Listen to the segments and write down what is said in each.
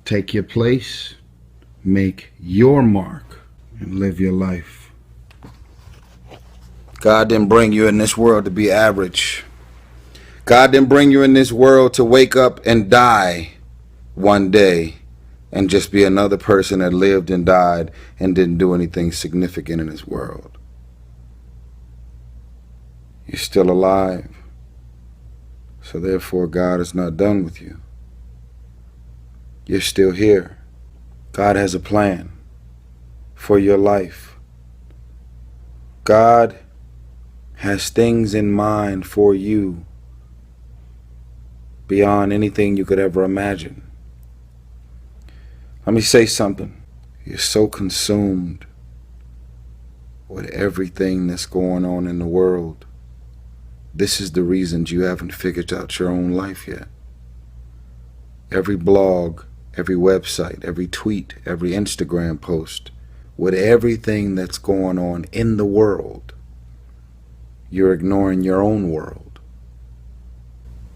Take your place, make your mark, and live your life. God didn't bring you in this world to be average. God didn't bring you in this world to wake up and die one day and just be another person that lived and died and didn't do anything significant in this world. You're still alive. So therefore, God is not done with you. You're still here. God has a plan for your life. God has things in mind for you beyond anything you could ever imagine. Let me say something. You're so consumed with everything that's going on in the world. This is the reasons you haven't figured out your own life yet. Every blog, every website, every tweet, every Instagram post, with everything that's going on in the world, you're ignoring your own world.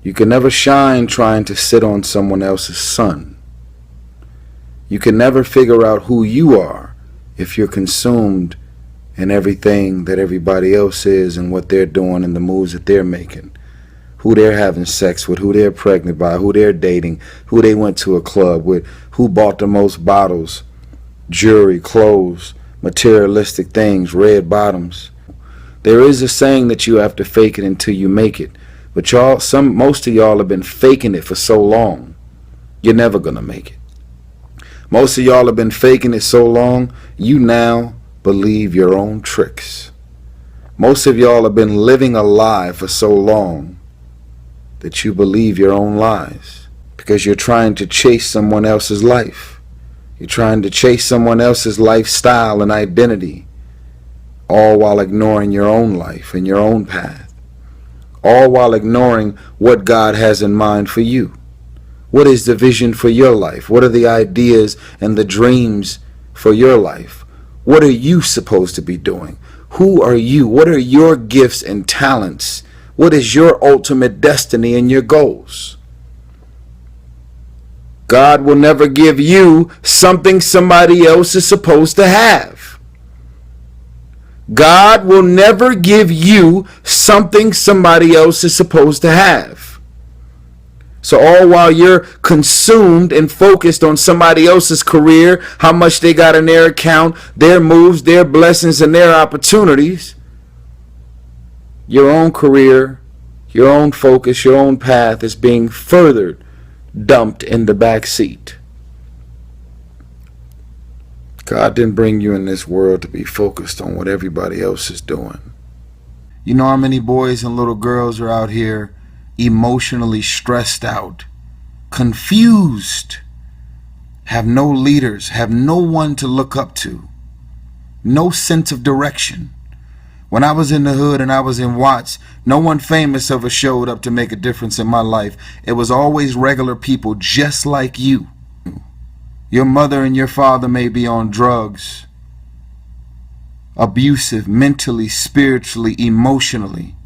You can never shine trying to sit on someone else's sun. You can never figure out who you are if you're consumed in everything that everybody else is and what they're doing and the moves that they're making. Who they're having sex with, who they're pregnant by, who they're dating, who they went to a club with, who bought the most bottles, jewelry, clothes, materialistic things, red bottoms. There is a saying that you have to fake it until you make it. But most of y'all have been faking it for so long, you're never gonna make it. Most of y'all have been faking it so long, you now believe your own tricks. Most of y'all have been living a lie for so long that you believe your own lies because you're trying to chase someone else's life. You're trying to chase someone else's lifestyle and identity, all while ignoring your own life and your own path, all while ignoring what God has in mind for you. What is the vision for your life? What are the ideas and the dreams for your life? What are you supposed to be doing? Who are you? What are your gifts and talents? What is your ultimate destiny and your goals? God will never give you something somebody else is supposed to have. God will never give you something somebody else is supposed to have. So all while you're consumed and focused on somebody else's career, how much they got in their account, their moves, their blessings, and their opportunities, your own career, your own focus, your own path is being further dumped in the back seat. God didn't bring you in this world to be focused on what everybody else is doing. You know how many boys and little girls are out here emotionally stressed out, confused, have no leaders, have no one to look up to, no sense of direction. When I was in the hood and I was in Watts, no one famous ever showed up to make a difference in my life. It was always regular people just like you. Your mother and your father may be on drugs, abusive mentally, spiritually, emotionally.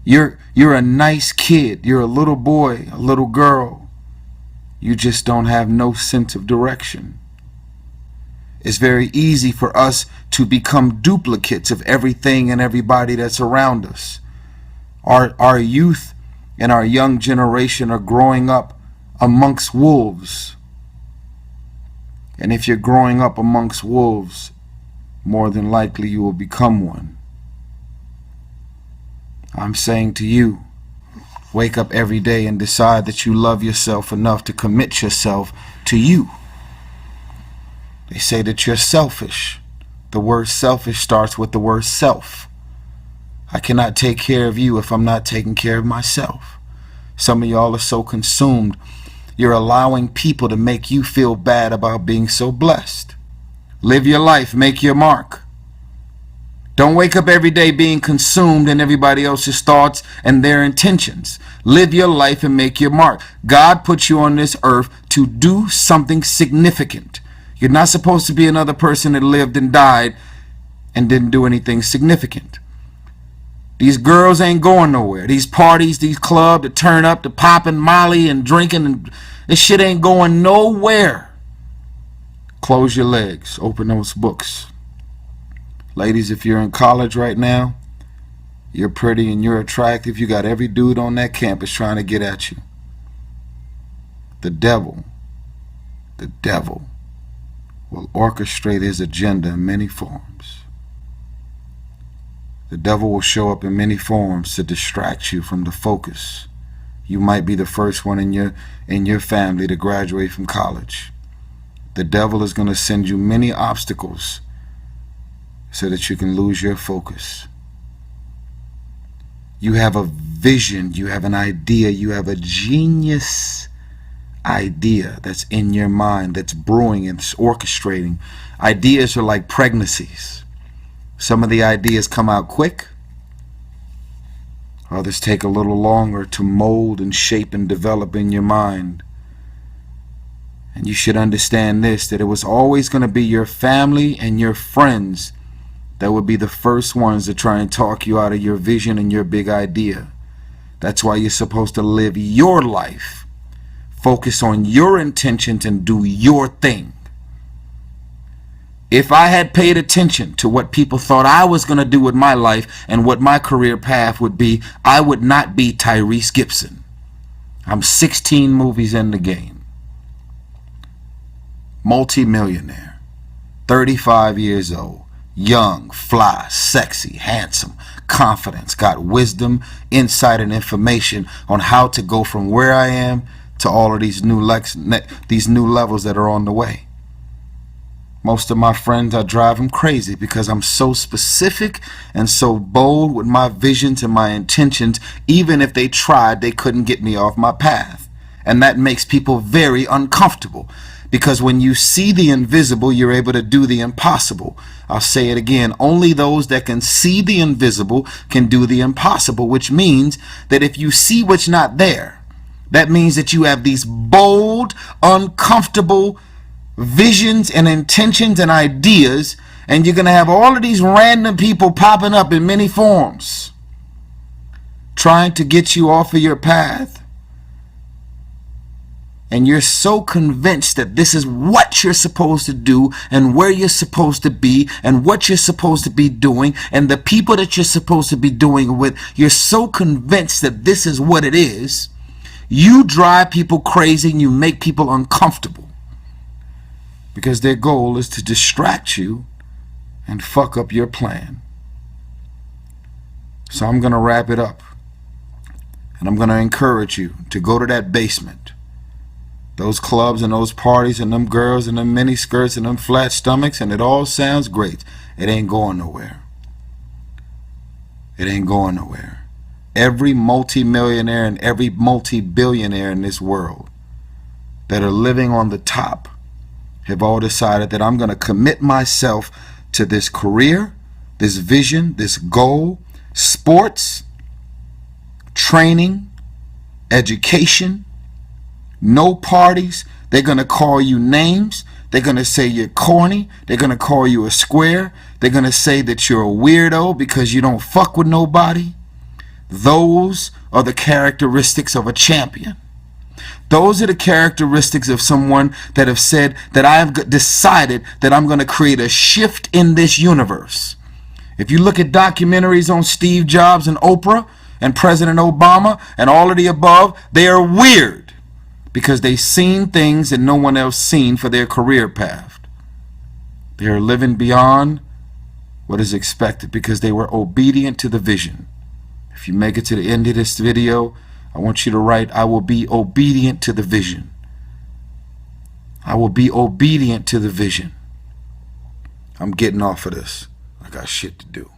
You're a nice kid. You're a little boy, a little girl. You just don't have no sense of direction. It's very easy for us to become duplicates of everything and everybody that's around us. Our youth and our young generation are growing up amongst wolves. And if you're growing up amongst wolves, more than likely you will become one. I'm saying to you, wake up every day and decide that you love yourself enough to commit yourself to you. They say that you're selfish. The word selfish starts with the word self. I cannot take care of you if I'm not taking care of myself. Some of y'all are so consumed, you're allowing people to make you feel bad about being so blessed. Live your life, make your mark. Don't wake up every day being consumed in everybody else's thoughts and their intentions. Live your life and make your mark. God put you on this earth to do something significant. You're not supposed to be another person that lived and died and didn't do anything significant. These girls ain't going nowhere. These parties, these clubs, the turn up, the popping Molly and drinking, and this shit ain't going nowhere. Close your legs. Open those books. Ladies, if you're in college right now, you're pretty and you're attractive. You got every dude on that campus trying to get at you. The devil will orchestrate his agenda in many forms. The devil will show up in many forms to distract you from the focus. You might be the first one in your family to graduate from college. The devil is going to send you many obstacles so that you can lose your focus. You have a vision, you have an idea, you have a genius idea that's in your mind, that's brewing and orchestrating. Ideas are like pregnancies. Some of the ideas come out quick. Others take a little longer to mold and shape and develop in your mind. And you should understand this, that it was always going to be your family and your friends that would be the first ones to try and talk you out of your vision and your big idea. That's why you're supposed to live your life. Focus on your intentions and do your thing. If I had paid attention to what people thought I was going to do with my life and what my career path would be, I would not be Tyrese Gibson. I'm 16 movies in the game. Multi-millionaire. 35 years old. Young, fly, sexy, handsome, confidence, got wisdom, insight, and information on how to go from where I am to all of these new levels that are on the way. Most of my friends, I drive them crazy because I'm so specific and so bold with my visions and my intentions. Even if they tried, they couldn't get me off my path. And that makes people very uncomfortable. Because when you see the invisible, you're able to do the impossible. I'll say it again. Only those that can see the invisible can do the impossible, which means that if you see what's not there, that means that you have these bold, uncomfortable visions and intentions and ideas, and you're going to have all of these random people popping up in many forms, trying to get you off of your path. And you're so convinced that this is what you're supposed to do and where you're supposed to be and what you're supposed to be doing and the people that you're supposed to be doing with. You're so convinced that this is what it is. You drive people crazy and you make people uncomfortable because their goal is to distract you and fuck up your plan. So I'm going to wrap it up, and I'm going to encourage you to go to that basement. Those clubs and those parties and them girls and them mini skirts and them flat stomachs, and it all sounds great. It ain't going nowhere. It ain't going nowhere. Every multi-millionaire and every multi-billionaire in this world that are living on the top have all decided that I'm going to commit myself to this career, this vision, this goal, sports, training, education. No parties. They're going to call you names. They're going to say you're corny. They're going to call you a square. They're going to say that you're a weirdo because you don't fuck with nobody. Those are the characteristics of a champion. Those are the characteristics of someone that have said that I have decided that I'm going to create a shift in this universe. If you look at documentaries on Steve Jobs and Oprah and President Obama and all of the above, they are weird because they've seen things that no one else seen for their career path. They are living beyond what is expected because they were obedient to the vision. If you make it to the end of this video, I want you to write, I will be obedient to the vision. I will be obedient to the vision. I'm getting off of this. I got shit to do.